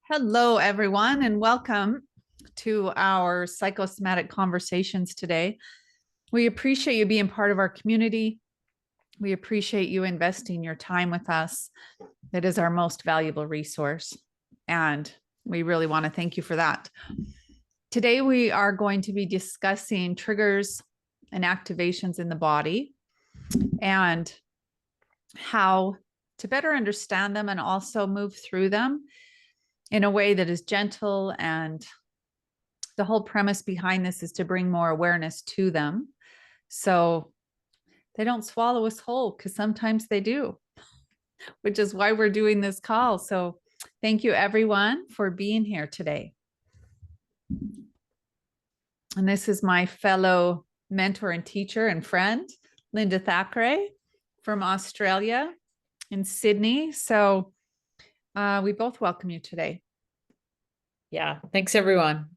Hello, everyone, and welcome to our Psychosomatic Conversations today. We appreciate you being part of our community. We appreciate you investing your time with us. It is our most valuable resource, and we really want to thank you for that. Today, we are going to be discussing triggers and activations in the body and how to better understand them and also move through them in a way that is gentle. And the whole premise behind this is to bring more awareness to them so they don't swallow us whole, because sometimes they do, which is why we're doing this call. So thank you, everyone, for being here today. And this is my fellow mentor and teacher and friend, Linda Thackray from Australia in Sydney. So we both welcome you today. Yeah, thanks everyone.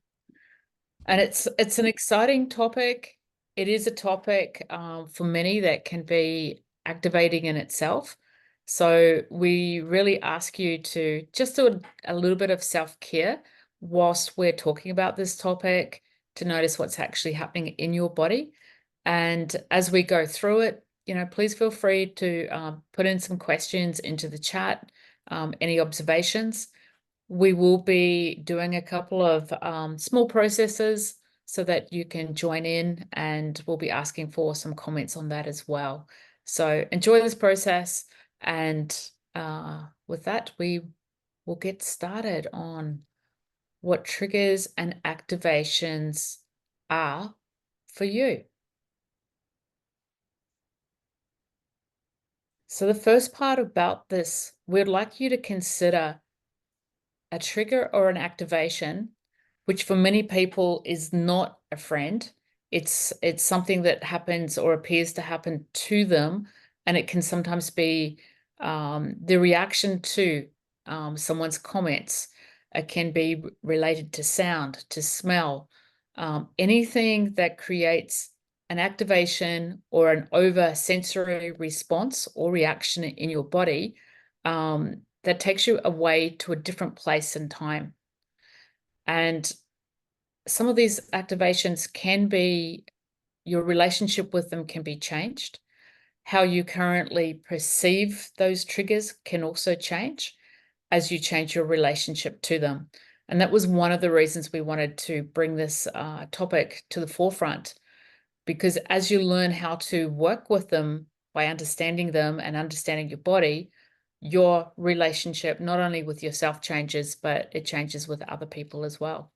And it's an exciting topic. It is a topic for many that can be activating in itself. So we really ask you to just do a little bit of self-care whilst we're talking about this topic, to notice what's actually happening in your body. And as we go through it, please feel free to put in some questions into the chat, any observations. We will be doing a couple of small processes so that you can join in, and we'll be asking for some comments on that as well. So enjoy this process, and with that, we will get started on what triggers and activations are for you. So the first part about this, we'd like you to consider a trigger or an activation, which for many people is not a friend. It's something that happens or appears to happen to them, and it can sometimes be the reaction to someone's comments. It can be related to sound, to smell, anything that creates an activation or an over-sensory response or reaction in your body that takes you away to a different place and time. And some of these activations can be, your relationship with them can be changed. How you currently perceive those triggers can also change as you change your relationship to them. And that was one of the reasons we wanted to bring this topic to the forefront, because as you learn how to work with them by understanding them and understanding your body, your relationship not only with yourself changes, but it changes with other people as well.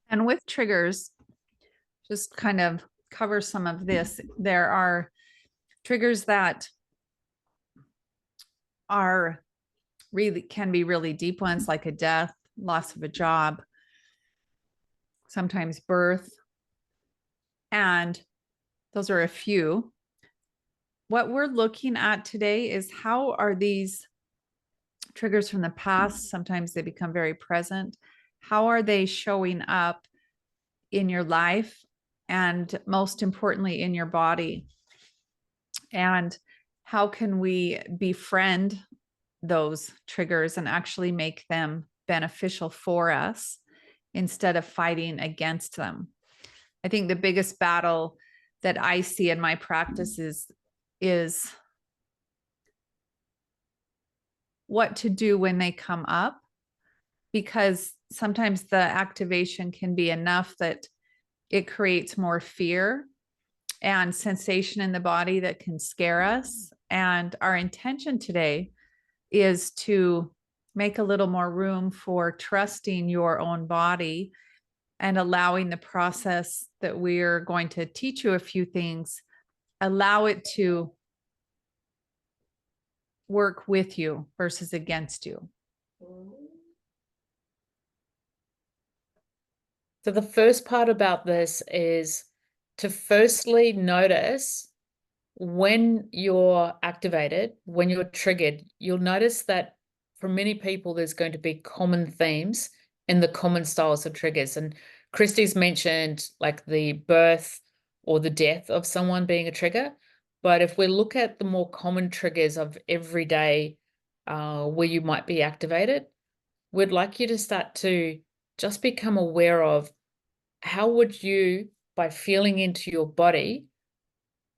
And with triggers, just kind of cover some of this. There are triggers that are can be really deep ones, like a death, loss of a job, sometimes birth. And those are a few. What we're looking at today is how are these triggers from the past, sometimes they become very present, how are they showing up in your life, and most importantly in your body, and how can we befriend those triggers and actually make them beneficial for us instead of fighting against them. I think the biggest battle that I see in my practice is what to do when they come up, because sometimes the activation can be enough that it creates more fear and sensation in the body that can scare us. And our intention today is to make a little more room for trusting your own body and allowing the process that we're going to teach you a few things, allow it to work with you versus against you. So the first part about this is to firstly notice when you're activated, when you're triggered. You'll notice that for many people, there's going to be common themes in the common styles of triggers. And Christy's mentioned like the birth or the death of someone being a trigger. But if we look at the more common triggers of every day where you might be activated, we'd like you to start to just become aware of how would you, by feeling into your body,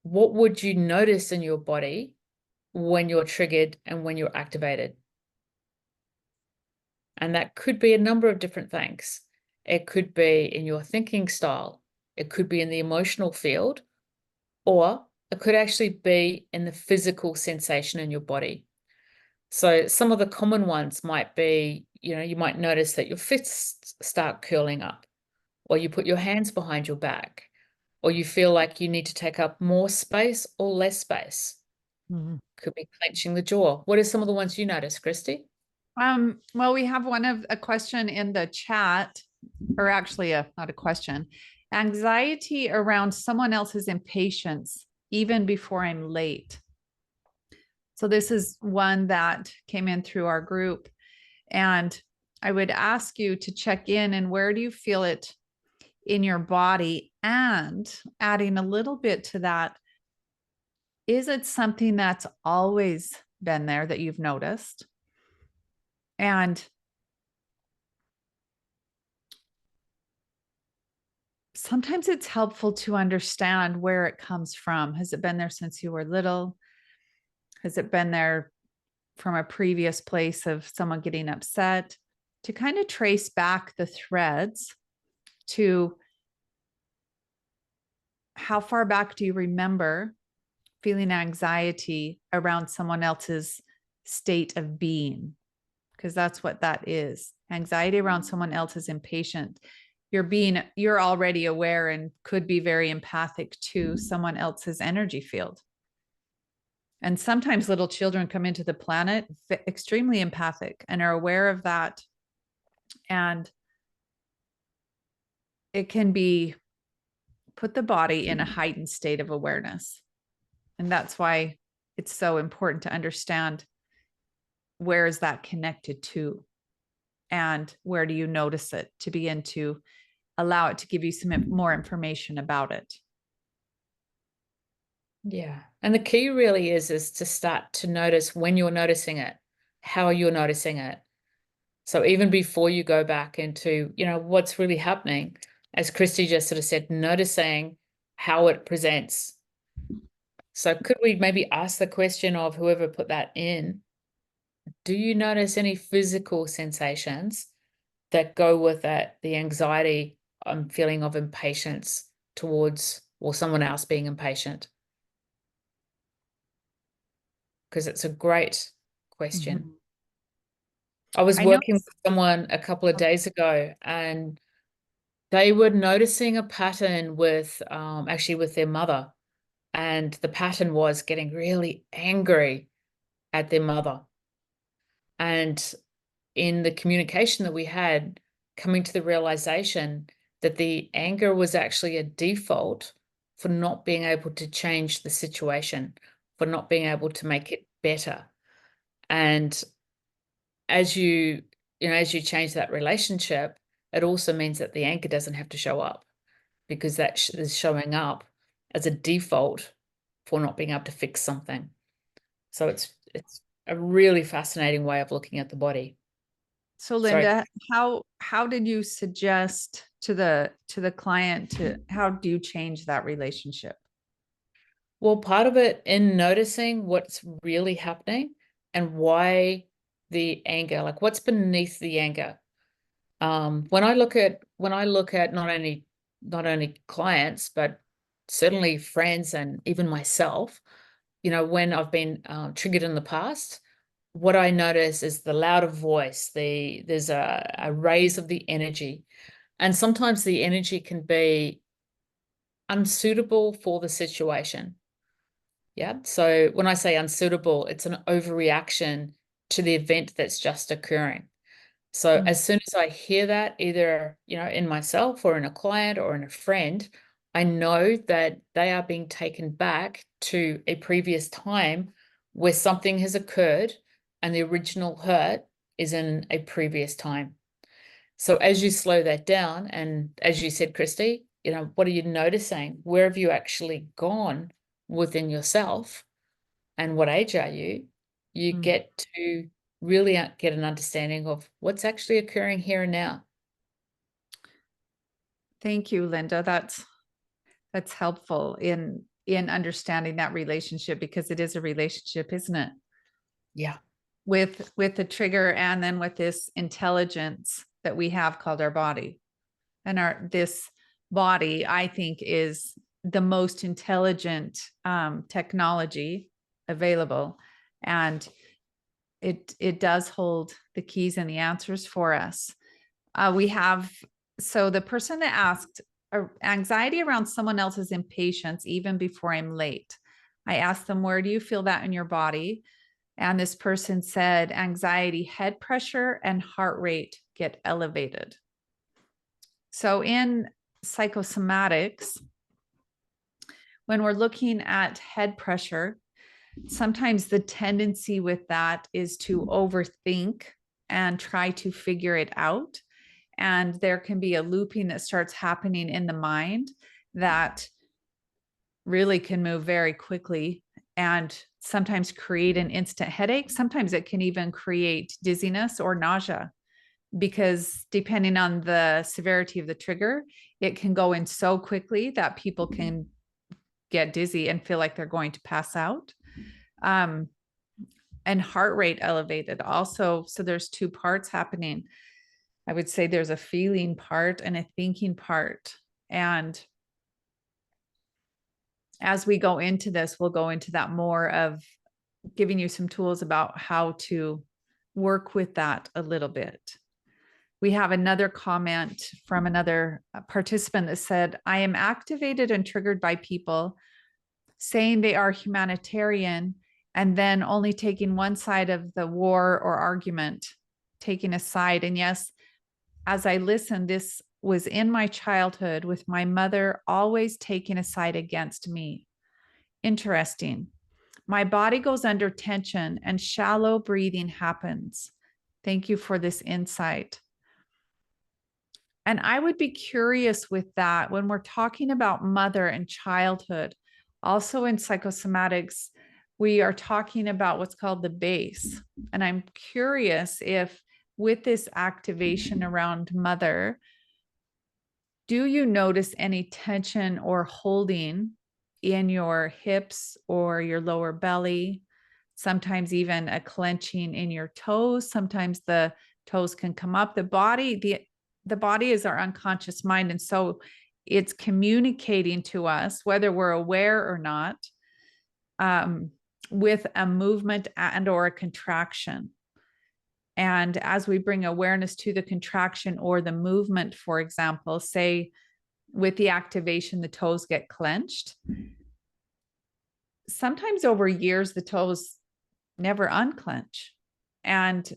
what would you notice in your body when you're triggered and when you're activated? And that could be a number of different things. It could be in your thinking style, it could be in the emotional field, or it could actually be in the physical sensation in your body. So some of the common ones might be, you might notice that your fists start curling up, or you put your hands behind your back, or you feel like you need to take up more space or less space. Mhm. Could be clenching the jaw. What are some of the ones you notice, Christy? Well, we have a question in the chat, or actually not a question. Anxiety around someone else's impatience, even before I'm late. So this is one that came in through our group. And I would ask you to check in, and where do you feel it in your body? And adding a little bit to that, is it something that's always been there that you've noticed? And sometimes it's helpful to understand where it comes from. Has it been there since you were little? Has it been there from a previous place of someone getting upset? To kind of trace back the threads to how far back do you remember feeling anxiety around someone else's state of being? Because that's what that is. Anxiety around someone else's impatient. You're already aware and could be very empathic to someone else's energy field. And sometimes little children come into the planet extremely empathic and are aware of that. And it can be put the body in a heightened state of awareness. And that's why it's so important to understand, where is that connected to? And where do you notice it, to begin to allow it to give you some more information about it? Yeah. And the key really is to start to notice when you're noticing it, how you're noticing it. So even before you go back into, what's really happening, as Christy just sort of said, noticing how it presents. So could we maybe ask the question of whoever put that in, do you notice any physical sensations that go with that, the anxiety, feeling of impatience towards, or someone else being impatient? Because it's a great question. Mhm. I was I know. working with someone a couple of days ago, and they were noticing a pattern with actually with their mother. And the pattern was getting really angry at their mother. And in the communication that we had, coming to the realization that the anger was actually a default for not being able to change the situation, for not being able to make it better. And as you change that relationship, it also means that the anger doesn't have to show up, because that is showing up as a default for not being able to fix something. So it's a really fascinating way of looking at the body. So Sorry. Linda, how did you suggest to the client, to how do you change that relationship? Well, part of it in noticing what's really happening and why the anger, like what's beneath the anger. When I look at not only clients, but certainly friends and even myself, when I've been triggered in the past, what I notice is the louder voice, there's a raise of the energy. And sometimes the energy can be unsuitable for the situation. Yeah. So when I say unsuitable, it's an overreaction to the event that's just occurring. So Mm. as soon as I hear that, either, in myself or in a client or in a friend, I know that they are being taken back to a previous time where something has occurred and the original hurt is in a previous time. So as you slow that down, and as you said, Christy, what are you noticing? Where have you actually gone within yourself? And what age are you? You Mm. get to really get an understanding of what's actually occurring here and now. Thank you, Linda. That's helpful in understanding that relationship, because it is a relationship, isn't it? Yeah. With the trigger, and then with this intelligence that we have called our body. And this body, I think, is the most intelligent technology available, and it does hold the keys and the answers for us. So the person that asked, anxiety around someone else's impatience even before I'm late. I asked them, where do you feel that in your body? And this person said, anxiety, head pressure, and heart rate get elevated. So in psychosomatics, when we're looking at head pressure, sometimes the tendency with that is to overthink and try to figure it out. And there can be a looping that starts happening in the mind that really can move very quickly and sometimes create an instant headache. Sometimes it can even create dizziness or nausea, because depending on the severity of the trigger, it can go in so quickly that people can get dizzy and feel like they're going to pass out. And heart rate elevated also. So there's two parts happening. I would say there's a feeling part and a thinking part. And as we go into this, we'll go into that more, of giving you some tools about how to work with that a little bit. We have another comment from another participant that said, I am activated and triggered by people saying they are humanitarian and then only taking one side of the war or argument, taking a side. And yes, as I listened, this was in my childhood, with my mother always taking a side against me. Interesting. My body goes under tension and shallow breathing happens. Thank you for this insight. And I would be curious with that when we're talking about mother and childhood. Also in psychosomatics, we are talking about what's called the base. And I'm curious if with this activation around mother, do you notice any tension or holding in your hips or your lower belly? Sometimes even a clenching in your toes. Sometimes the toes can come up. The body is our unconscious mind. And so it's communicating to us, whether we're aware or not, with a movement and or a contraction. And as we bring awareness to the contraction or the movement, for example, say with the activation, the toes get clenched. Sometimes over years, the toes never unclench. And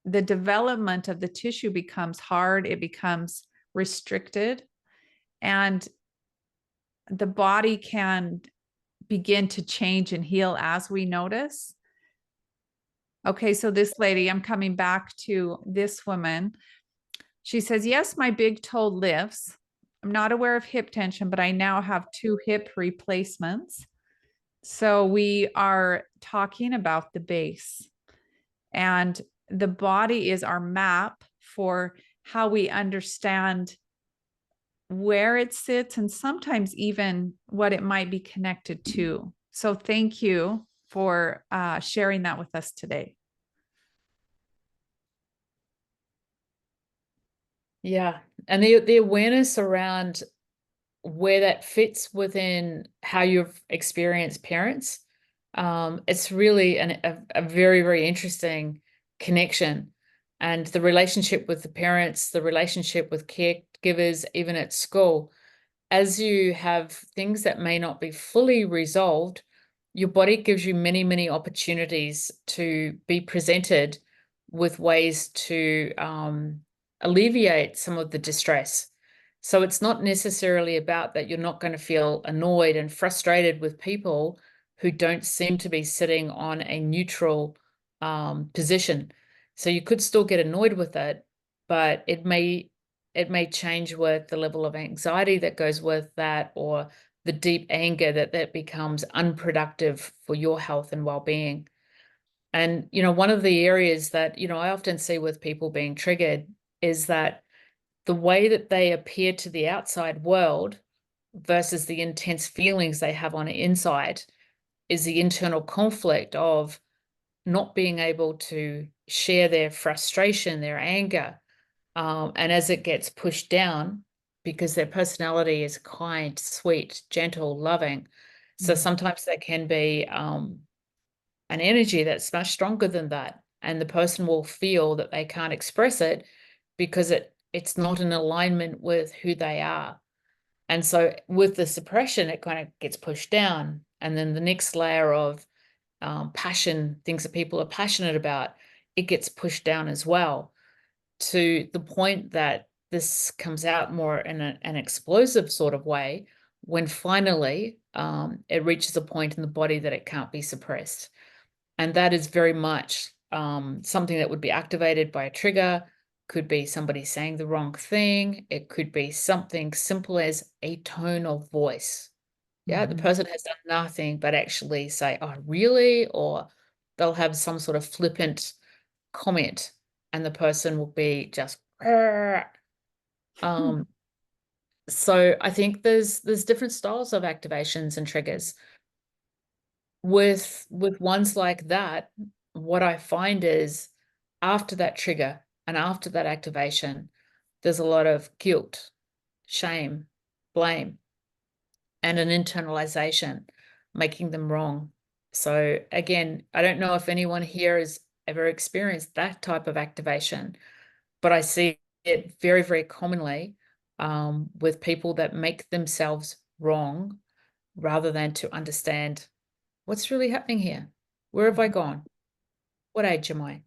the development of the tissue becomes hard, it becomes restricted, and the body can begin to change and heal as we notice. Okay, so this lady, I'm coming back to this woman. She says, yes, my big toe lifts. I'm not aware of hip tension, but I now have 2 hip replacements. So we are talking about the base, and the body is our map for how we understand where it sits and sometimes even what it might be connected to. So thank you for sharing that with us today. Yeah. And the awareness around where that fits within how you've experienced parents, it's really a very, very interesting connection. And the relationship with the parents, the relationship with caregivers, even at school, as you have things that may not be fully resolved, your body gives you many, many opportunities to be presented with ways to alleviate some of the distress. So it's not necessarily about that you're not going to feel annoyed and frustrated with people who don't seem to be sitting on a neutral position. So you could still get annoyed with it, but it may change with the level of anxiety that goes with that, or the deep anger that becomes unproductive for your health and well-being. And, one of the areas that, I often see with people being triggered is that the way that they appear to the outside world versus the intense feelings they have on the inside is the internal conflict of not being able to share their frustration, their anger. And as it gets pushed down, because their personality is kind, sweet, gentle, loving. So sometimes there can be an energy that's much stronger than that. And the person will feel that they can't express it because it's not in alignment with who they are. And so with the suppression, it kind of gets pushed down. And then the next layer of passion, things that people are passionate about, it gets pushed down as well, to the point that this comes out more in an explosive sort of way when finally it reaches a point in the body that it can't be suppressed. And that is very much something that would be activated by a trigger. Could be somebody saying the wrong thing. It could be something simple as a tone of voice. Yeah, the person has done nothing but actually say, "Oh, really?" Or they'll have some sort of flippant comment, and the person will be just. So I think there's different styles of activations and triggers. With ones like that, what I find is after that trigger and after that activation, there's a lot of guilt, shame, blame, and an internalization, making them wrong. So again, I don't know if anyone here has ever experienced that type of activation, but I see it very, very commonly with people that make themselves wrong rather than to understand what's really happening here. Where have I gone? What age am I?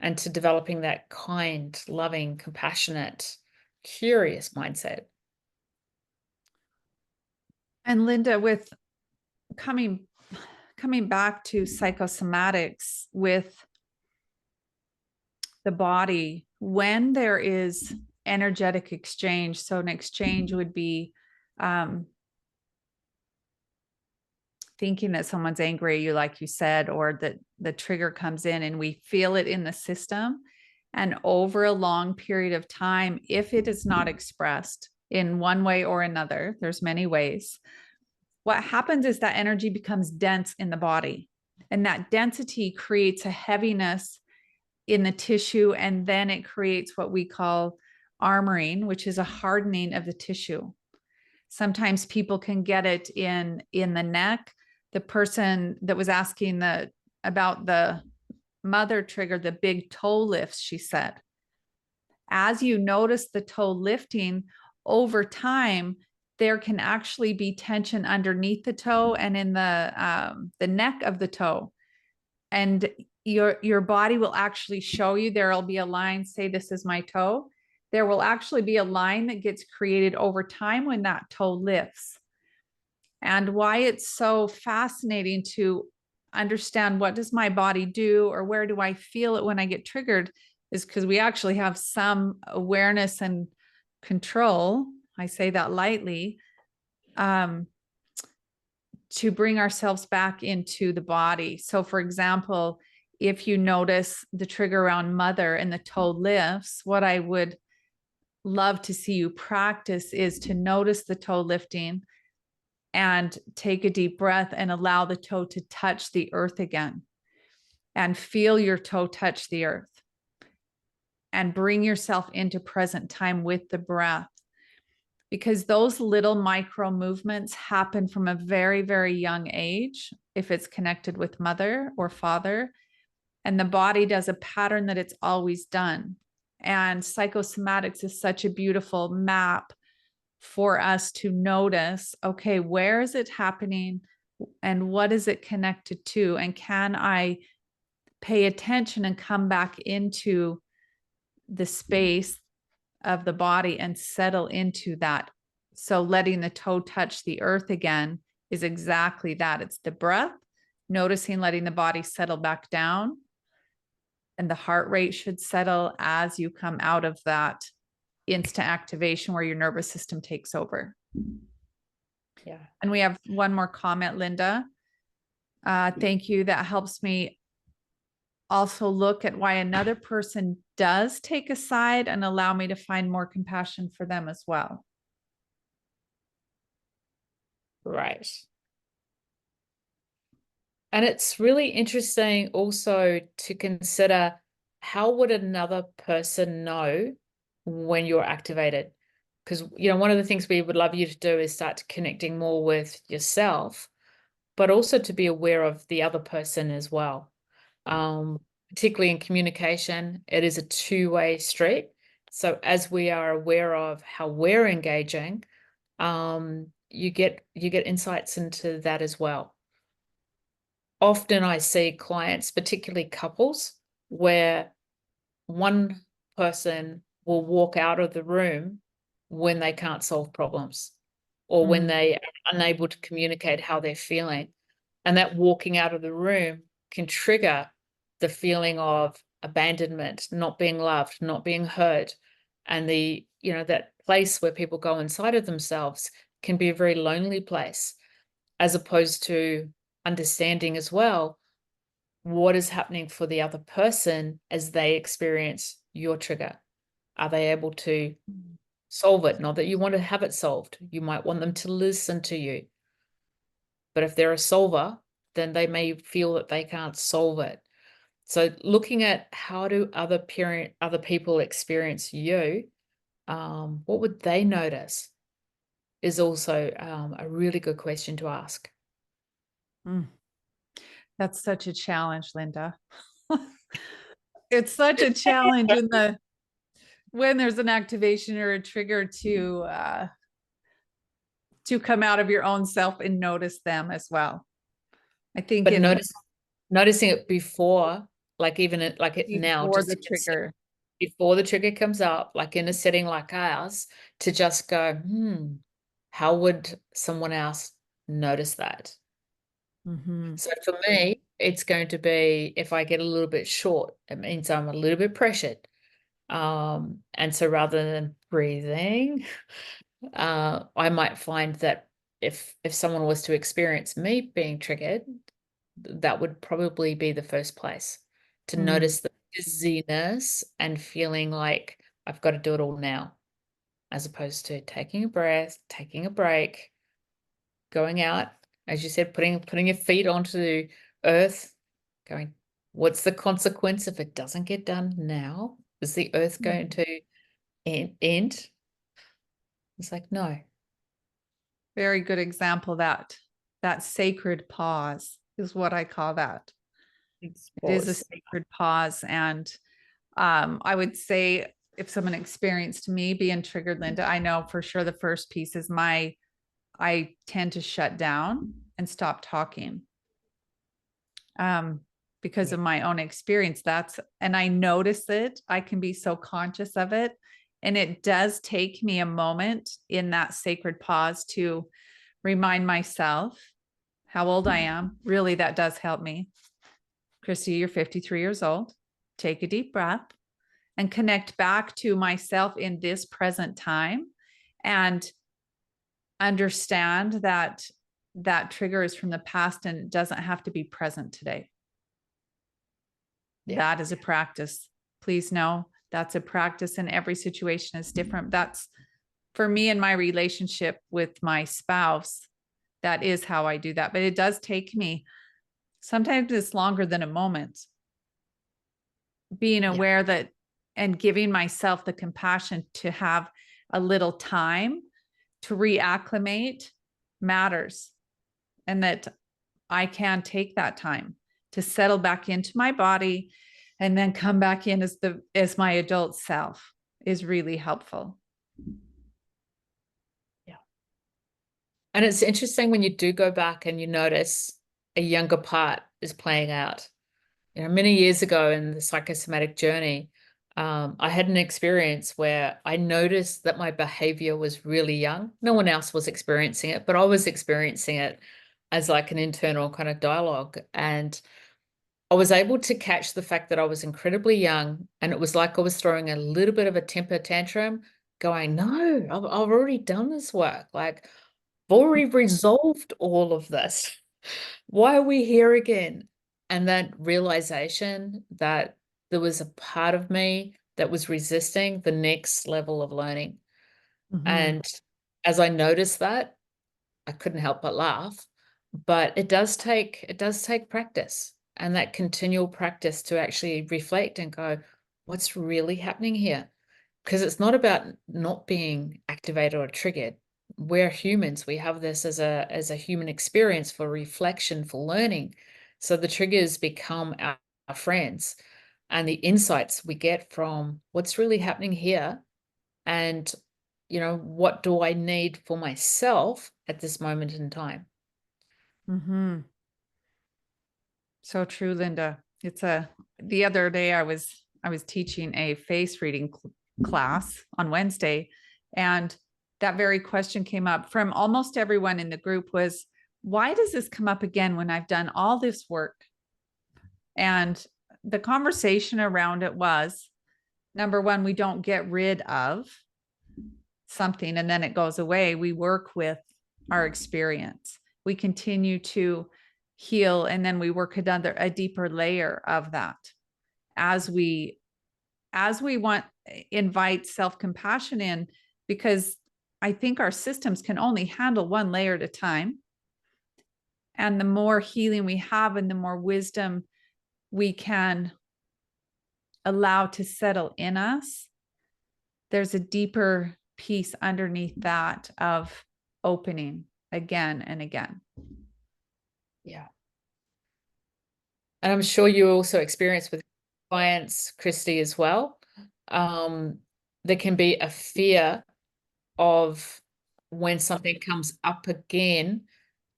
And to developing that kind, loving, compassionate, curious mindset. And Linda, with coming back to psychosomatics with the body, when there is energetic exchange, so an exchange would be thinking that someone's angry at you, like you said, or that the trigger comes in and we feel it in the system. And over a long period of time, if it is not expressed in one way or another, there's many ways, what happens is that energy becomes dense in the body. And that density creates a heaviness in the tissue. And then it creates what we call armoring, which is a hardening of the tissue. Sometimes people can get it in the neck. The person that was asking about the mother trigger, the big toe lifts, she said, as you notice the toe lifting over time, there can actually be tension underneath the toe and in the neck of the toe. And your body will actually show you, there'll be a line, say, this is my toe. There will actually be a line that gets created over time when that toe lifts. And why it's so fascinating to understand, what does my body do, or where do I feel it when I get triggered, is because we actually have some awareness and control. I say that lightly, to bring ourselves back into the body. So for example, if you notice the trigger around mother and the toe lifts, what I would love to see you practice is to notice the toe lifting and take a deep breath and allow the toe to touch the earth again, and feel your toe touch the earth, and bring yourself into present time with the breath. Because those little micro movements happen from a very, very young age, if it's connected with mother or father, and the body does a pattern that it's always done. And psychosomatics is such a beautiful map for us to notice, okay, where is it happening and what is it connected to? And can I pay attention and come back into the space of the body and settle into that? So letting the toe touch the earth again is exactly that. It's the breath, noticing, letting the body settle back down. And the heart rate should settle as you come out of that instant activation where your nervous system takes over. Yeah. And we have one more comment, Linda. Thank you. That helps me also look at why another person does take a side and allow me to find more compassion for them as well. Right. And it's really interesting also to consider, how would another person know when you're activated? Because, one of the things we would love you to do is start connecting more with yourself, but also to be aware of the other person as well. Particularly in communication, it is a two-way street. So as we are aware of how we're engaging, you get insights into that as well. Often I see clients, particularly couples, where one person will walk out of the room when they can't solve problems, or when they are unable to communicate how they're feeling. And that walking out of the room can trigger the feeling of abandonment, not being loved, not being heard. And that place where people go inside of themselves can be a very lonely place, as opposed to understanding as well what is happening for the other person as they experience your trigger. Are they able to solve it? Not that you want to have it solved. You might want them to listen to you. But if they're a solver, then they may feel that they can't solve it. So looking at how do other people experience you, what would they notice, is also a really good question to ask. That's such a challenge, Linda. It's such a challenge when there's an activation or a trigger to come out of your own self and notice them as well. I think But noticing it before, like even now, before just the trigger. before the trigger comes up, like in a setting like ours, to just go, how would someone else notice that? So for me, it's going to be, if I get a little bit short, it means I'm a little bit pressured. And so rather than breathing, I might find that if someone was to experience me being triggered, that would probably be the first place to notice the dizziness and feeling like I've got to do it all now, as opposed to taking a breath, taking a break, going out, as you said, putting your feet onto earth, going, what's the consequence if it doesn't get done now? Is the earth going to end? It's like, no. Very good example. That sacred pause is what I call that. It is a sacred pause. And I would say, if someone experienced me being triggered, Linda, I know for sure the first piece is I tend to shut down and stop talking. Because of my own experience, and I notice it, I can be so conscious of it. And it does take me a moment in that sacred pause to remind myself how old I am. Really, that does help me. Christy, you're 53 years old. Take a deep breath and connect back to myself in this present time, and understand that that trigger is from the past and it doesn't have to be present today. That is a practice. Please know that's a practice, and every situation is different. That's for me in my relationship with my spouse. That is how I do that. But it does take me, sometimes it's longer than a moment, being aware that, and giving myself the compassion to have a little time to reacclimate matters. And that I can take that time to settle back into my body and then come back in as my adult self is really helpful. Yeah. And it's interesting when you do go back and you notice a younger part is playing out. Many years ago in the psychosomatic journey, I had an experience where I noticed that my behavior was really young. No one else was experiencing it, but I was experiencing it as like an internal kind of dialogue. And I was able to catch the fact that I was incredibly young, and it was like I was throwing a little bit of a temper tantrum, going, no, I've already done this work. Like, I've already resolved all of this. Why are we here again? And that realization that there was a part of me that was resisting the next level of learning. And as I noticed that, I couldn't help but laugh. But it does take practice, and that continual practice to actually reflect and go, what's really happening here? Because it's not about not being activated or triggered. We're humans. We have this as a human experience for reflection, for learning. So the triggers become our friends, and the insights we get from what's really happening here, and what do I need for myself at this moment in time. Mm-hmm. So true, Linda. The other day I was teaching a face reading class on Wednesday, and that very question came up from almost everyone in the group was, why does this come up again when I've done all this work? And the conversation around it was, number one, we don't get rid of something and then it goes away. We work with our experience. We continue to heal, and then we work a deeper layer of that as we invite self-compassion in, because I think our systems can only handle one layer at a time. And the more healing we have and the more wisdom we can allow to settle in us, there's a deeper piece underneath that of opening again and again. Yeah. And I'm sure you also experience with clients, Christy, as well. There can be a fear of when something comes up again,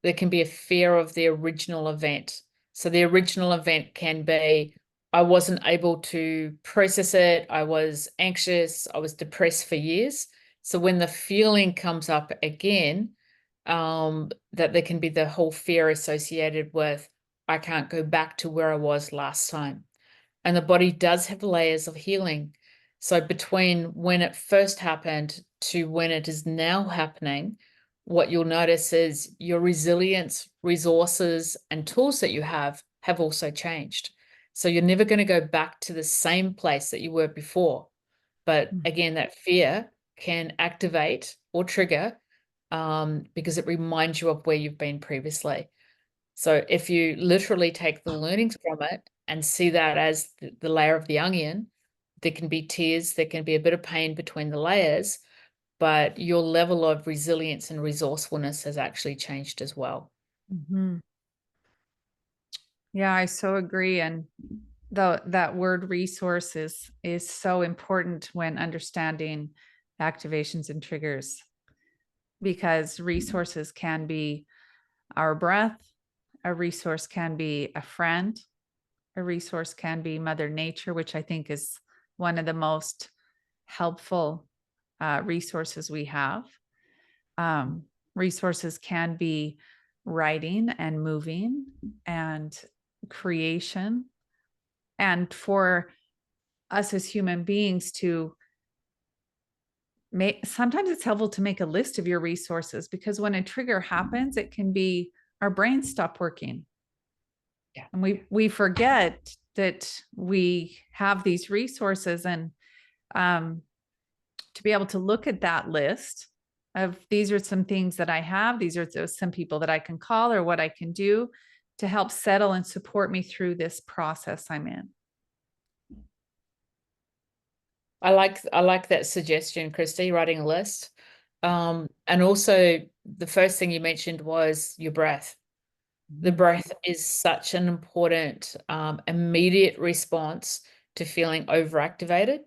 there can be a fear of the original event. So the original event can be, I wasn't able to process it. I was anxious. I was depressed for years. So when the feeling comes up again, that there can be the whole fear associated with, I can't go back to where I was last time. And the body does have layers of healing. So between when it first happened to when it is now happening, what you'll notice is your resilience, resources, and tools that you have also changed. So you're never going to go back to the same place that you were before. But again, that fear can activate or trigger because it reminds you of where you've been previously. So if you literally take the learnings from it and see that as the layer of the onion, there can be tears, there can be a bit of pain between the layers, but your level of resilience and resourcefulness has actually changed as well. Mm-hmm. Yeah, I so agree. And that word resource is so important when understanding activations and triggers, because resources can be our breath, a resource can be a friend, a resource can be Mother Nature, which I think is one of the most helpful resources we have. Resources can be writing and moving and creation. And for us as human beings to sometimes it's helpful to make a list of your resources, because when a trigger happens, it can be our brains stop working. Yeah. And we forget that we have these resources, and to be able to look at that list of, these are some things that I have, these are some people that I can call, or what I can do to help settle and support me through this process I'm in. I like that suggestion, Christy, writing a list. And also the first thing you mentioned was your breath. The breath is such an important immediate response to feeling overactivated.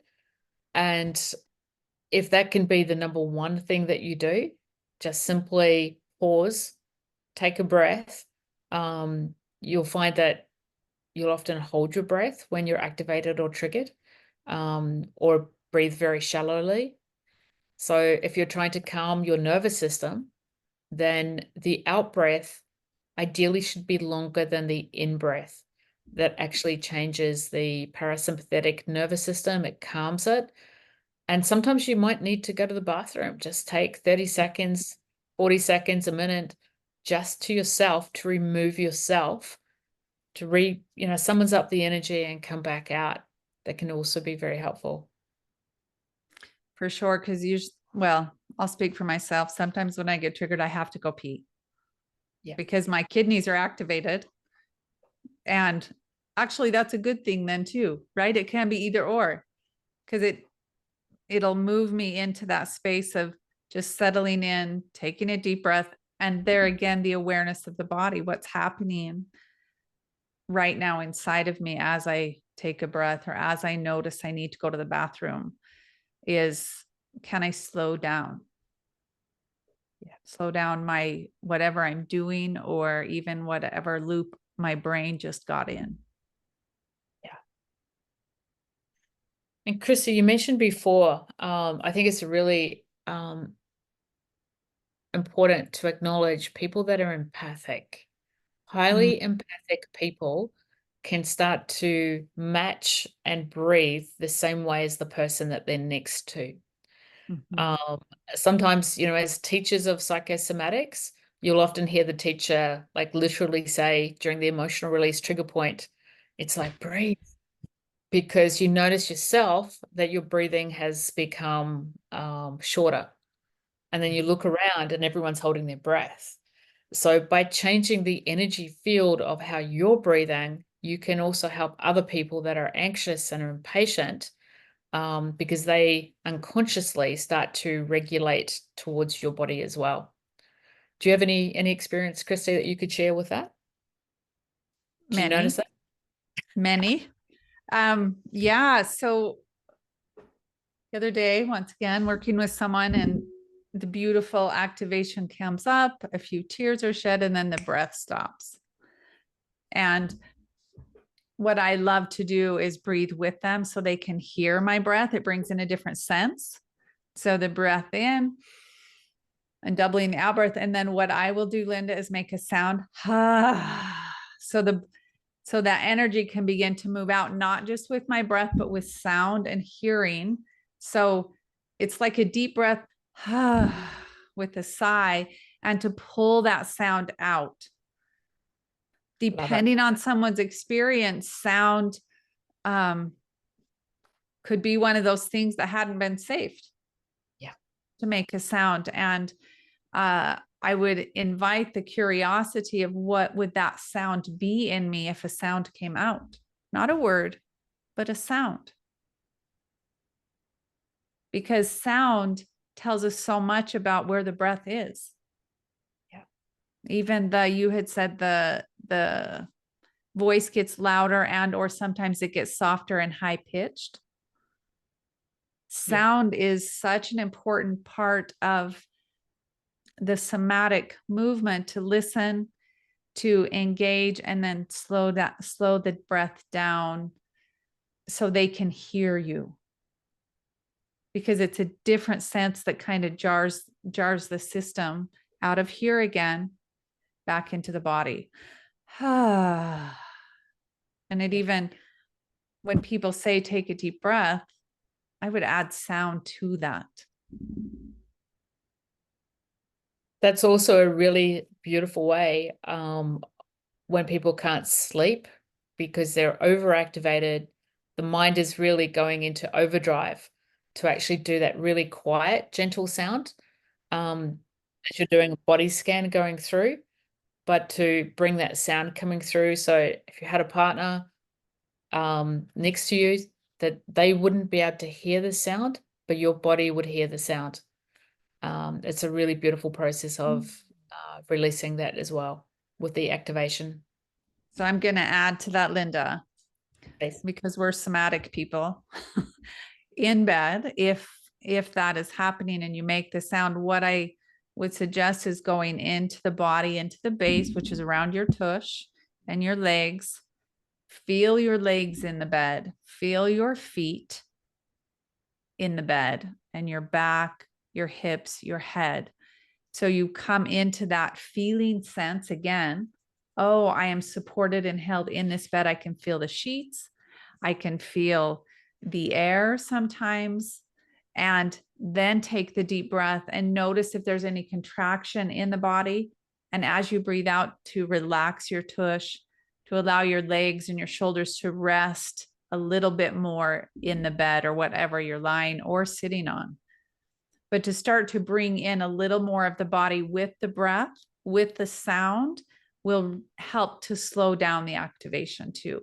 And if that can be the number one thing that you do, just simply pause, take a breath. You'll find that you'll often hold your breath when you're activated or triggered, or breathe very shallowly. So if you're trying to calm your nervous system, then the out breath ideally should be longer than the in breath. That actually changes the parasympathetic nervous system. It calms it. And sometimes you might need to go to the bathroom. Just take 30 seconds, 40 seconds, a minute, just to yourself, to remove yourself summons up the energy and come back out. That can also be very helpful. For sure. Because well, I'll speak for myself. Sometimes when I get triggered, I have to go pee. Yeah. Because my kidneys are activated. And actually that's a good thing then too, right? It can be either or, because it'll move me into that space of just settling in, taking a deep breath. And there again, the awareness of the body, what's happening right now inside of me as I take a breath, or as I notice I need to go to the bathroom, is, can I slow down? Yeah. Slow down my whatever I'm doing, or even whatever loop my brain just got in. Yeah. And Christy, you mentioned before, I think it's really important to acknowledge people that are empathic. Highly empathic people can start to match and breathe the same way as the person that they're next to. Sometimes, as teachers of psychosomatics, you'll often hear the teacher like literally say during the emotional release trigger point, it's like breathe, because you notice yourself that your breathing has become shorter. And then you look around and everyone's holding their breath. So by changing the energy field of how you're breathing, you can also help other people that are anxious and are impatient, because they unconsciously start to regulate towards your body as well. Do you have any experience, Christy, that you could share with that? Did you notice that? Many. Yeah. So the other day, once again, working with someone, and the beautiful activation comes up, a few tears are shed, and then the breath stops. And what I love to do is breathe with them so they can hear my breath. It brings in a different sense. So the breath in and doubling the out breath. And then what I will do, Linda, is make a sound. So that energy can begin to move out, not just with my breath, but with sound and hearing. So it's like a deep breath with a sigh, and to pull that sound out. Depending on someone's experience, sound could be one of those things that hadn't been saved. Yeah. To make a sound. And I would invite the curiosity of what would that sound be in me if a sound came out, not a word, but a sound. Because sound tells us so much about where the breath is. Yeah. Even you had said the voice gets louder and or sometimes it gets softer and high pitched. Sound is such an important part of the somatic movement, to listen, to engage, and then slow the breath down so they can hear you. Because it's a different sense that kind of jars the system out of here again, back into the body. And it even, when people say take a deep breath, I would add sound to that. That's also a really beautiful way when people can't sleep because they're overactivated. The mind is really going into overdrive to actually do that really quiet, gentle sound as you're doing a body scan going through, but to bring that sound coming through. So if you had a partner next to you, that they wouldn't be able to hear the sound, but your body would hear the sound. It's a really beautiful process of releasing that as well with the activation. So I'm going to add to that, Linda, because we're somatic people. In bed, if that is happening and you make the sound, what I would suggest is going into the body, into the base, which is around your tush and your legs. Feel your legs in the bed. Feel your feet in the bed, and your back, your hips, your head. So you come into that feeling sense again. Oh, I am supported and held in this bed. I can feel the sheets. I can feel the air sometimes. And then take the deep breath and notice if there's any contraction in the body. And as you breathe out, to relax your tush, to allow your legs and your shoulders to rest a little bit more in the bed or whatever you're lying or sitting on. But to start to bring in a little more of the body with the breath, with the sound, will help to slow down the activation too.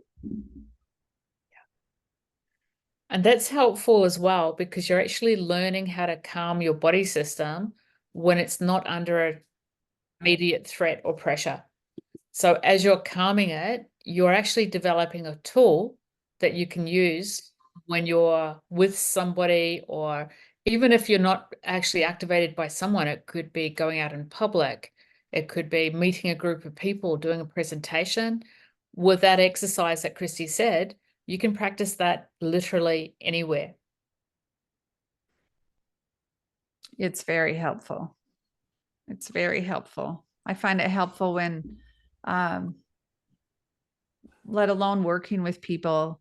And that's helpful as well, because you're actually learning how to calm your body system when it's not under an immediate threat or pressure. So as you're calming it, you're actually developing a tool that you can use when you're with somebody, or even if you're not actually activated by someone. It could be going out in public. It could be meeting a group of people, doing a presentation. With that exercise that Christy said, you can practice that literally anywhere. It's very helpful. It's very helpful. I find it helpful when, let alone working with people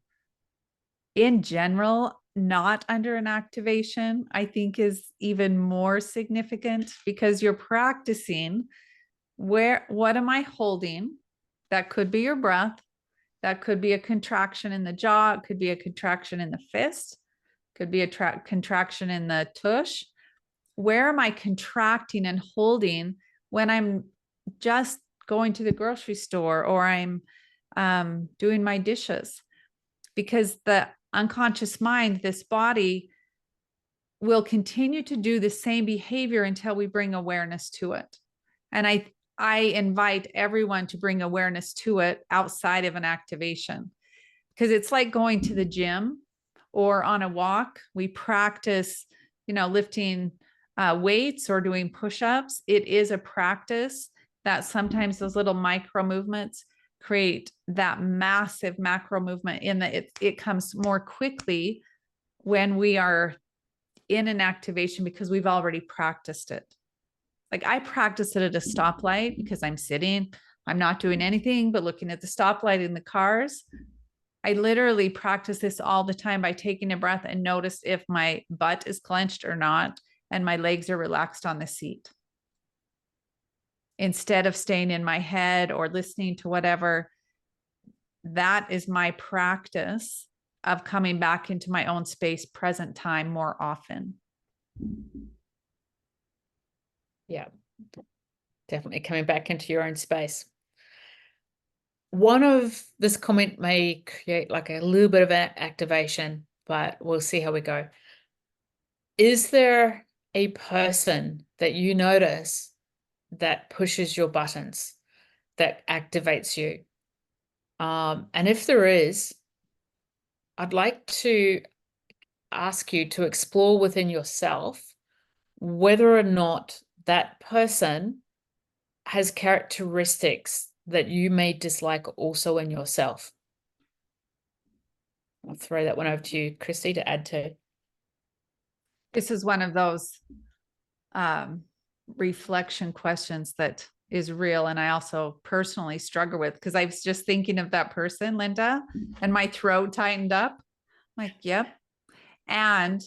in general, not under an activation, I think is even more significant, because you're practicing what am I holding? That could be your breath. That could be a contraction in the jaw. It could be a contraction in the fist. Could be a contraction in the tush. Where am I contracting and holding when I'm just going to the grocery store or I'm doing my dishes? Because the unconscious mind, this body, will continue to do the same behavior until we bring awareness to it. And I invite everyone to bring awareness to it outside of an activation, because it's like going to the gym or on a walk. We practice, lifting weights or doing push-ups. It is a practice that sometimes those little micro movements create that massive macro movement, in that it comes more quickly when we are in an activation, because we've already practiced it. Like I practice it at a stoplight because I'm sitting, I'm not doing anything but looking at the stoplight in the cars. I literally practice this all the time by taking a breath and notice if my butt is clenched or not, and my legs are relaxed on the seat, instead of staying in my head or listening to whatever. That is my practice of coming back into my own space, present time, more often. Yeah, definitely coming back into your own space. One of this comment may create like a little bit of an activation, but we'll see how we go. Is there a person that you notice that pushes your buttons, that activates you? And if there is, I'd like to ask you to explore within yourself whether or not that person has characteristics that you may dislike also in yourself. I'll throw that one over to you, Christy, to add to. This is one of those reflection questions that is real, and I also personally struggle with, because I was just thinking of that person, Linda, and my throat tightened up. I'm like, yep. And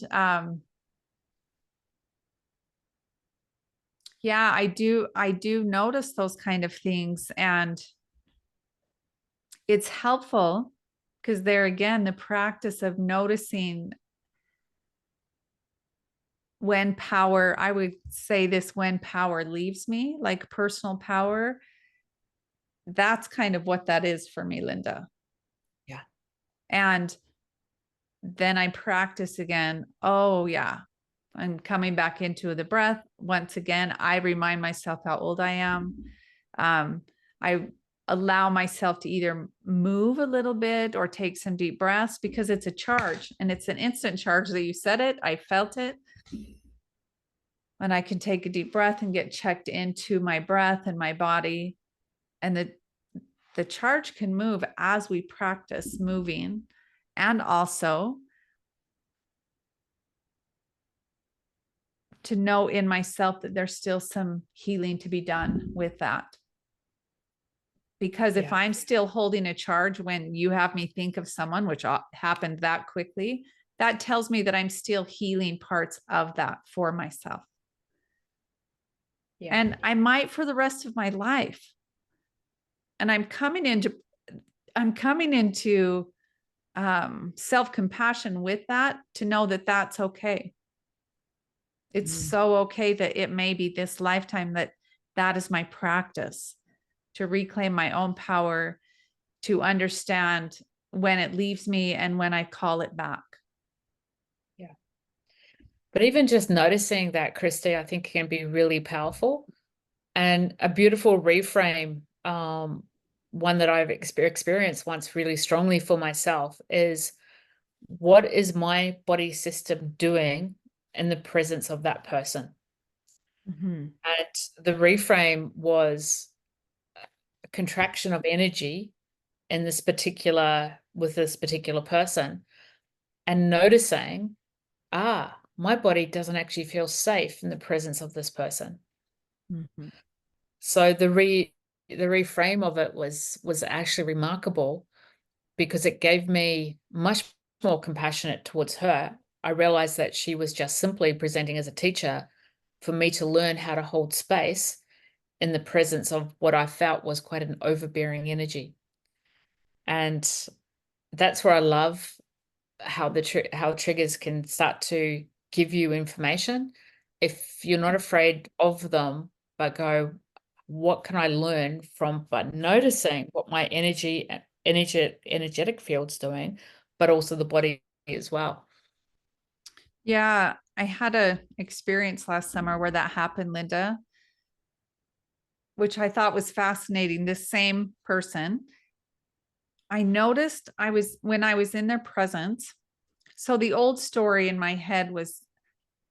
yeah, I do notice those kind of things, and it's helpful because there again, the practice of noticing when power, I would say this, when power leaves me, like personal power, that's kind of what that is for me, Linda. Yeah. And then I practice again. Oh yeah. I'm coming back into the breath. Once again, I remind myself how old I am. I allow myself to either move a little bit or take some deep breaths, because it's a charge, and it's an instant charge that you said it. I felt it. And I can take a deep breath and get checked into my breath and my body. And the charge can move as we practice moving. And also to know in myself that there's still some healing to be done with that. Because if I'm still holding a charge when you have me think of someone, which happened that quickly, that tells me that I'm still healing parts of that for myself. And I might for the rest of my life. And I'm coming into I'm coming into self-compassion with that, to know that that's okay. It's so okay that it may be this lifetime that is my practice, to reclaim my own power, to understand when it leaves me and when I call it back. Yeah. But even just noticing that, Christy, I think can be really powerful. And a beautiful reframe, one that I've experienced once really strongly for myself, is what is my body system doing in the presence of that person? Mm-hmm. And the reframe was a contraction of energy in with this particular person, and noticing, my body doesn't actually feel safe in the presence of this person. Mm-hmm. So the reframe of it was actually remarkable, because it gave me much more compassionate towards her. I realized that she was just simply presenting as a teacher for me to learn how to hold space in the presence of what I felt was quite an overbearing energy. And that's where I love how how triggers can start to give you information if you're not afraid of them, but go, what can I learn from, but noticing what my energetic field's doing, but also the body as well. Yeah, I had a experience last summer where that happened, Linda, which I thought was fascinating. This same person, I noticed when I was in their presence. So the old story in my head was,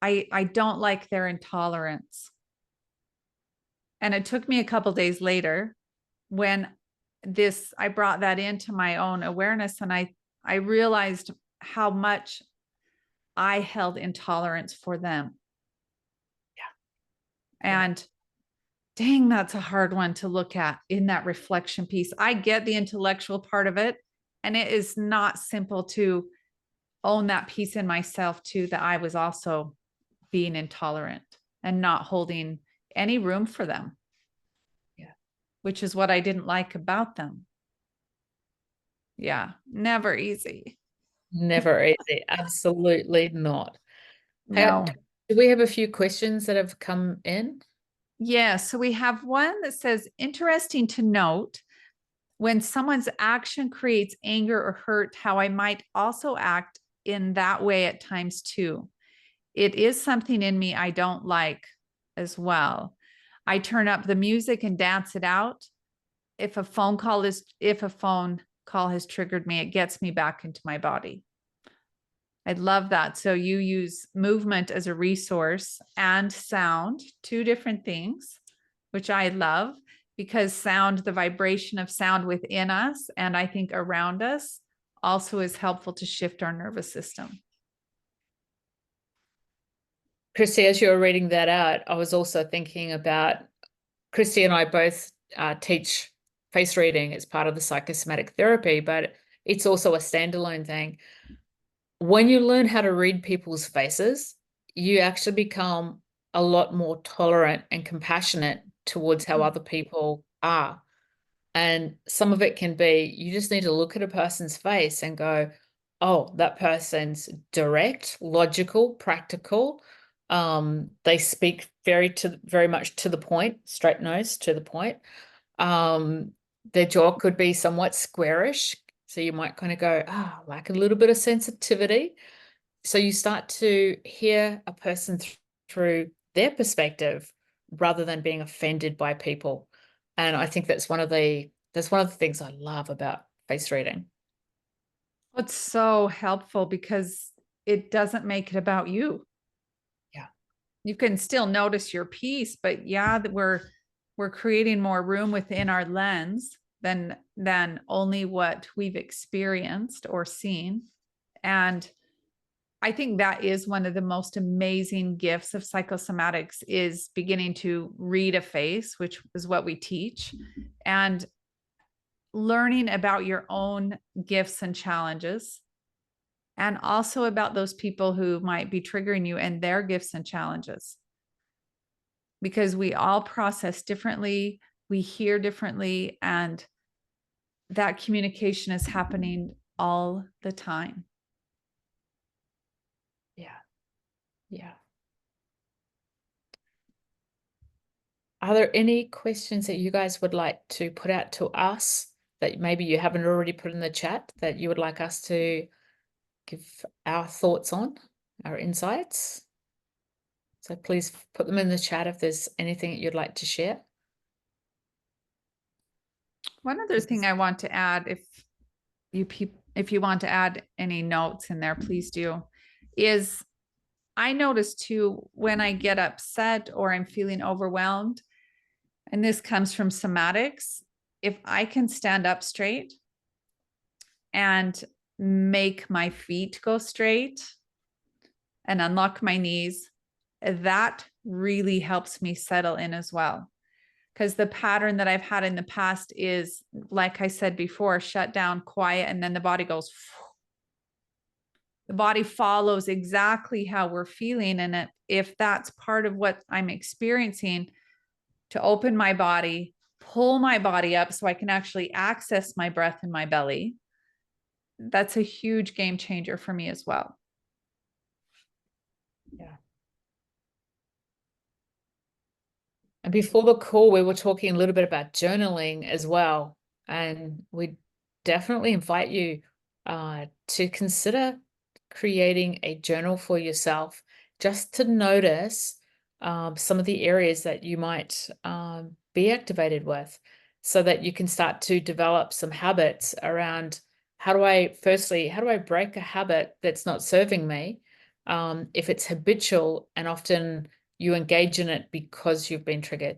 I don't like their intolerance. And it took me a couple days later when I brought that into my own awareness, and I realized how much I held intolerance for them. Yeah. And dang, that's a hard one to look at in that reflection piece. I get the intellectual part of it, and it is not simple to own that piece in myself too, that I was also being intolerant and not holding any room for them. Yeah. Which is what I didn't like about them. Yeah, never easy. Never easy. Absolutely not. No. Do we have a few questions that have come in? Yeah, so we have one that says, interesting to note, when someone's action creates anger or hurt, how I might also act in that way at times too. It is something in me I don't like as well. I turn up the music and dance it out. If a phone call has triggered me, it gets me back into my body. I love that. So you use movement as a resource and sound, two different things, which I love, because sound, the vibration of sound within us and I think around us, also is helpful to shift our nervous system. Christy, as you were reading that out, I was also thinking about, Christy and I both teach face reading as part of the psychosomatic therapy, but it's also a standalone thing. When you learn how to read people's faces, you actually become a lot more tolerant and compassionate towards how other people are. And some of it can be, you just need to look at a person's face and go, oh, that person's direct, logical, practical. They speak very much to the point, straight nose to the point. Their jaw could be somewhat squarish. So you might kind of go, like a little bit of sensitivity. So you start to hear a person through their perspective rather than being offended by people. And I think that's one of the things I love about face reading. It's so helpful because it doesn't make it about you. Yeah. You can still notice your piece, but yeah, that we're creating more room within our lens than only what we've experienced or seen. And I think that is one of the most amazing gifts of psychosomatics, is beginning to read a face, which is what we teach, and learning about your own gifts and challenges, and also about those people who might be triggering you and their gifts and challenges. Because we all process differently, we hear differently, and that communication is happening all the time. Yeah. Yeah. Are there any questions that you guys would like to put out to us that maybe you haven't already put in the chat that you would like us to give our thoughts on, our insights? So please put them in the chat if there's anything that you'd like to share. One other thing I want to add, if you want to add any notes in there, please do, is I notice too, when I get upset or I'm feeling overwhelmed, and this comes from somatics, if I can stand up straight and make my feet go straight and unlock my knees, that really helps me settle in as well. Because the pattern that I've had in the past is, like I said before, shut down, quiet, and then the body goes, the body follows exactly how we're feeling. And if that's part of what I'm experiencing, to open my body, pull my body up so I can actually access my breath in my belly, that's a huge game changer for me as well. Yeah. And before the call, we were talking a little bit about journaling as well. And we definitely invite you to consider creating a journal for yourself just to notice some of the areas that you might be activated with so that you can start to develop some habits around how do I break a habit that's not serving me if it's habitual and often you engage in it because you've been triggered.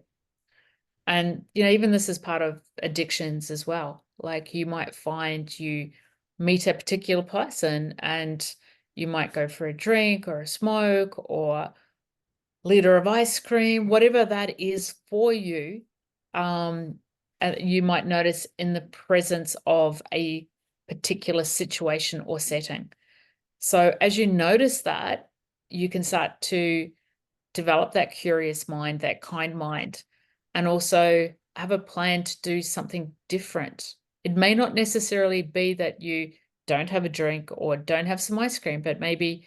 And, even this is part of addictions as well. Like you might find you meet a particular person and you might go for a drink or a smoke or liter of ice cream, whatever that is for you. And you might notice in the presence of a particular situation or setting. So as you notice that, you can start to develop that curious mind, that kind mind, and also have a plan to do something different. It may not necessarily be that you don't have a drink or don't have some ice cream, but maybe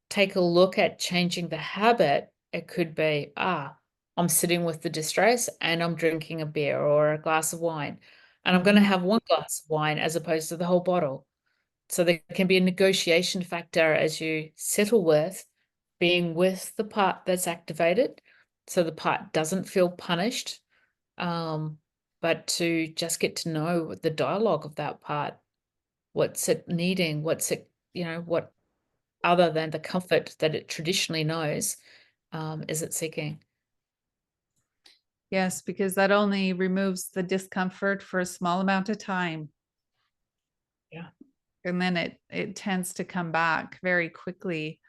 take a look at changing the habit. It could be, I'm sitting with the distress and I'm drinking a beer or a glass of wine, and I'm going to have one glass of wine as opposed to the whole bottle. So there can be a negotiation factor as you settle with being with the part that's activated, so the part doesn't feel punished, but to just get to know the dialogue of that part. What's it needing? What's it, what other than the comfort that it traditionally knows, is it seeking? Yes, because that only removes the discomfort for a small amount of time. Yeah. And then it tends to come back very quickly.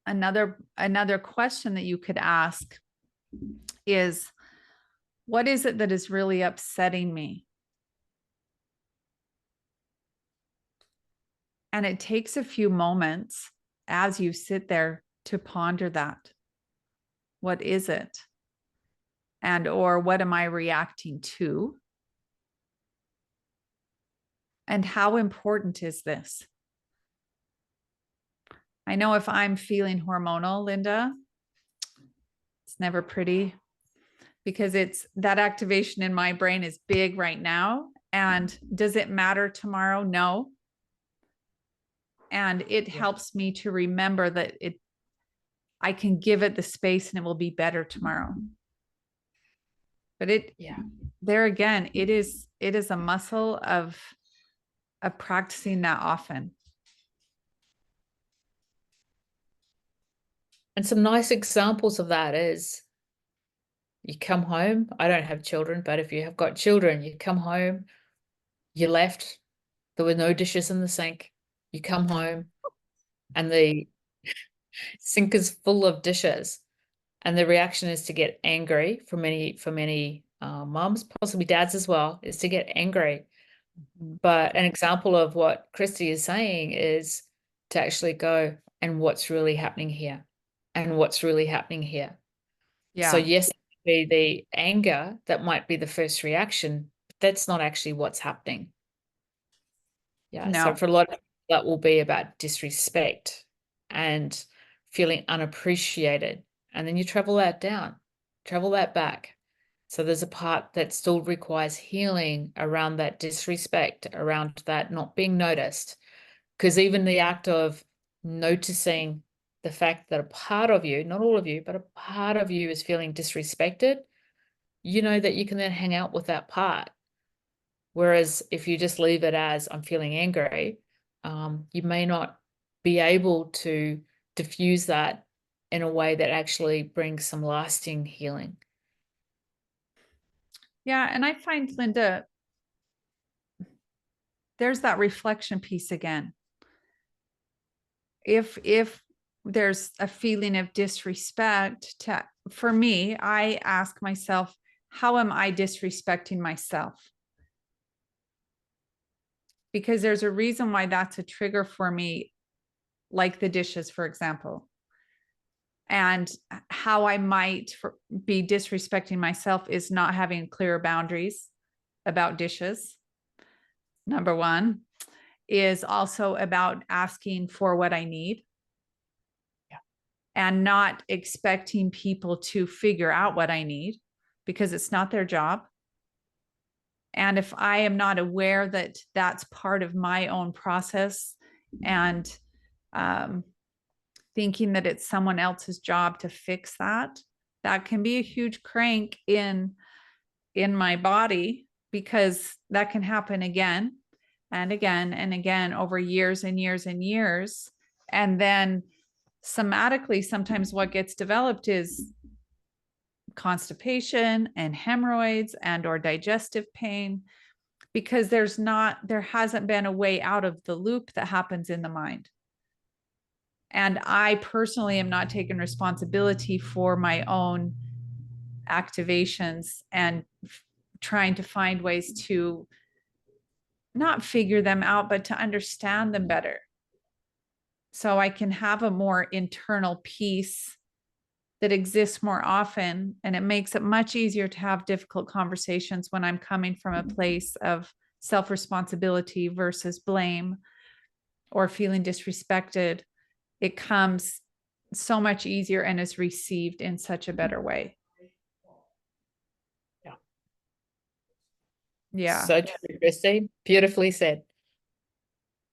Another question that you could ask is, what is it that is really upsetting me? And it takes a few moments as you sit there to ponder that. What is it? And or what am I reacting to? And how important is this? I know if I'm feeling hormonal, Linda, it's never pretty because it's that activation in my brain is big right now. And does it matter tomorrow? No. And it helps me to remember that I can give it the space and it will be better tomorrow. But there again, it is a muscle of practicing that often. And some nice examples of that is you come home. I don't have children, but if you have got children, you come home, you left, there were no dishes in the sink. You come home and the sink is full of dishes. And the reaction is to get angry for many moms, possibly dads as well, is to get angry. But an example of what Christy is saying is to actually go, and what's really happening here? And what's really happening here? Yeah. So yes, it could be the anger that might be the first reaction, that's not actually what's happening. Yeah. So No. for a lot of people, that will be about disrespect and feeling unappreciated. And then you travel that down, travel that back. So there's a part that still requires healing around that disrespect, around that not being noticed. Because even the act of noticing the fact that a part of you, not all of you, but a part of you is feeling disrespected, you know that you can then hang out with that part. Whereas if you just leave it as I'm feeling angry, you may not be able to diffuse that in a way that actually brings some lasting healing. Yeah. And I find, Linda, there's that reflection piece again. If there's a feeling of disrespect, for me, I ask myself, how am I disrespecting myself? Because there's a reason why that's a trigger for me, like the dishes, for example. And how I might be disrespecting myself is not having clear boundaries about dishes. Number one is also about asking for what I need. Yeah. And not expecting people to figure out what I need, because it's not their job. And if I am not aware that that's part of my own process, and thinking that it's someone else's job to fix that, that can be a huge crank in my body, because that can happen again and again and again over years and years and years. And then somatically, sometimes what gets developed is constipation and hemorrhoids and or digestive pain, because there hasn't been a way out of the loop that happens in the mind. And I personally am not taking responsibility for my own activations, and trying to find ways to not figure them out, but to understand them better, so I can have a more internal peace that exists more often. And it makes it much easier to have difficult conversations when I'm coming from a place of self-responsibility versus blame or feeling disrespected. It comes so much easier and is received in such a better way. Yeah. Yeah. So true, Christy. Beautifully said.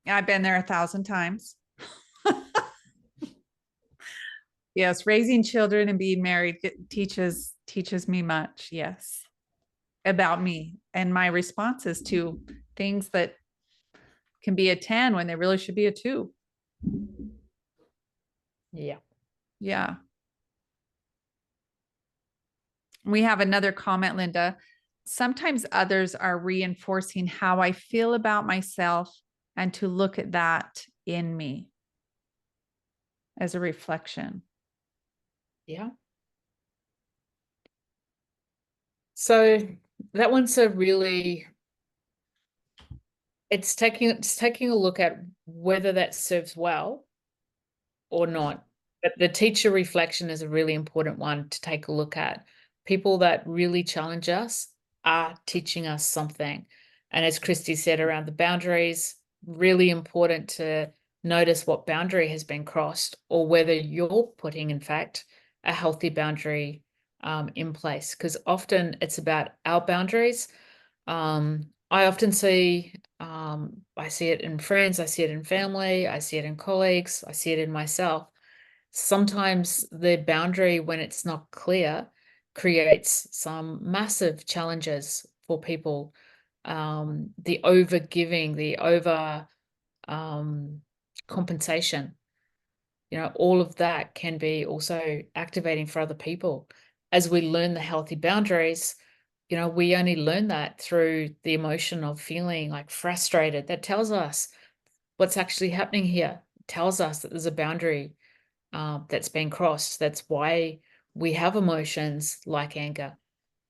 I've been there 1,000 times. Yes, raising children and being married teaches me much. Yes, about me and my responses to things that can be a 10 when they really should be a 2. Yeah. Yeah. We have another comment, Linda. Sometimes others are reinforcing how I feel about myself, and to look at that in me as a reflection. Yeah. So that one's a really, it's taking a look at whether that serves well or not. But the teacher reflection is a really important one to take a look at. People that really challenge us are teaching us something. And as Christy said around the boundaries, really important to notice what boundary has been crossed, or whether you're putting, in fact, a healthy boundary in place. Because often it's about our boundaries. I often see, I see it in friends, I see it in family, I see it in colleagues, I see it in myself. Sometimes the boundary, when it's not clear, creates some massive challenges for people. The over giving, the over compensation, all of that can be also activating for other people. As we learn the healthy boundaries, we only learn that through the emotion of feeling like frustrated. That tells us what's actually happening here. It tells us that there's a boundary that's been crossed. That's why we have emotions like anger.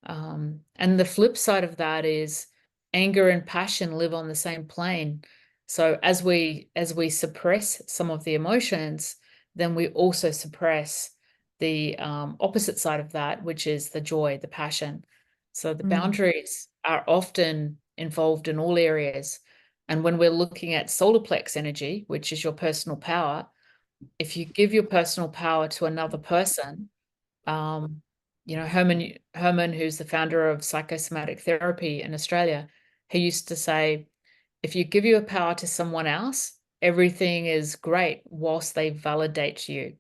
And the flip side of that is anger and passion live on the same plane. So as we suppress some of the emotions, then we also suppress the opposite side of that, which is the joy, the passion. So the boundaries are often involved in all areas. And when we're looking at solar plex energy, which is your personal power, if you give your personal power to another person, Herman, who's the founder of psychosomatic therapy in Australia, he used to say, if you give your power to someone else, everything is great whilst they validate you.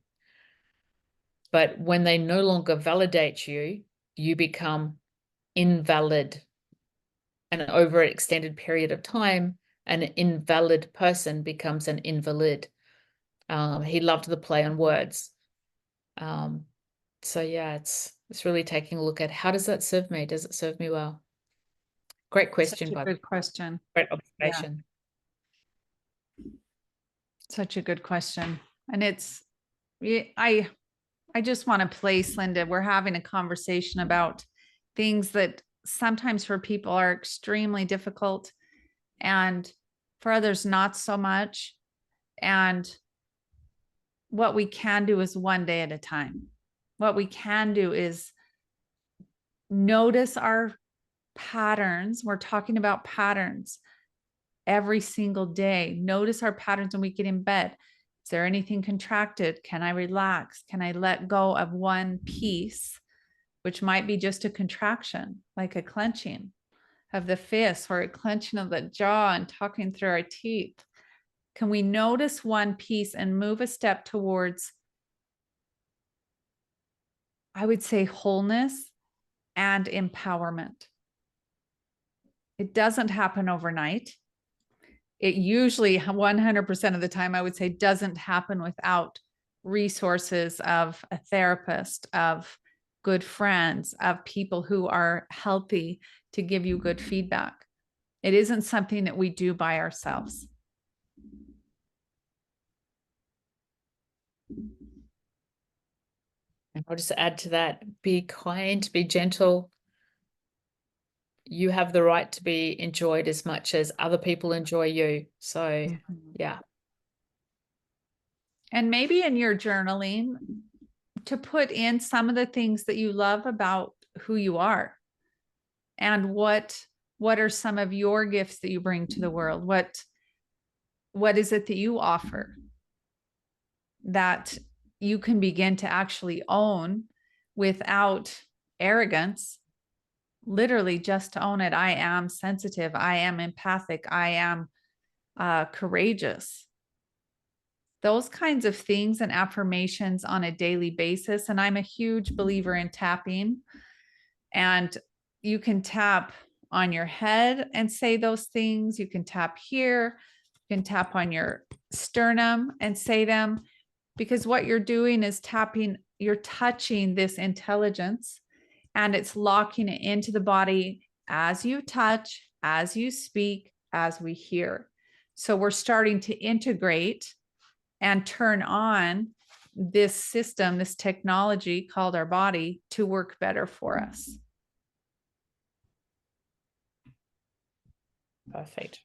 But when they no longer validate you, you become invalid. And over an extended period of time, an invalid person becomes an invalid. He loved the play on words. So yeah, it's really taking a look at how does that serve me? Does it serve me well? Great question, Such a good question. Great observation. Such a good question. And I just want to place, Linda, we're having a conversation about things that sometimes for people are extremely difficult and for others not so much. And what we can do is one day at a time. What we can do is notice our patterns. We're talking about patterns every single day. Notice our patterns when we get in bed. Is there anything contracted? Can I relax? Can I let go of one piece, which might be just a contraction, like a clenching of the fist or a clenching of the jaw and talking through our teeth? Can we notice one piece and move a step towards, I would say, wholeness and empowerment? It doesn't happen overnight. It usually 100% of the time, I would say, doesn't happen without resources of a therapist, of good friends, of people who are healthy to give you good feedback. It isn't something that we do by ourselves. And I'll just add to that, be kind, be gentle. You have the right to be enjoyed as much as other people enjoy you. So, yeah. And maybe in your journaling, to put in some of the things that you love about who you are and what are some of your gifts that you bring to the world. What is it that you offer that you can begin to actually own without arrogance? Literally just to own it. I am sensitive. I am empathic. I am courageous. Those kinds of things and affirmations on a daily basis. And I'm a huge believer in tapping. And you can tap on your head and say those things. You can tap here. You can tap on your sternum and say them, because what you're doing is tapping, you're touching this intelligence and it's locking it into the body as you touch, as you speak, as we hear. So we're starting to integrate and turn on this system, this technology called our body, to work better for us. Perfect.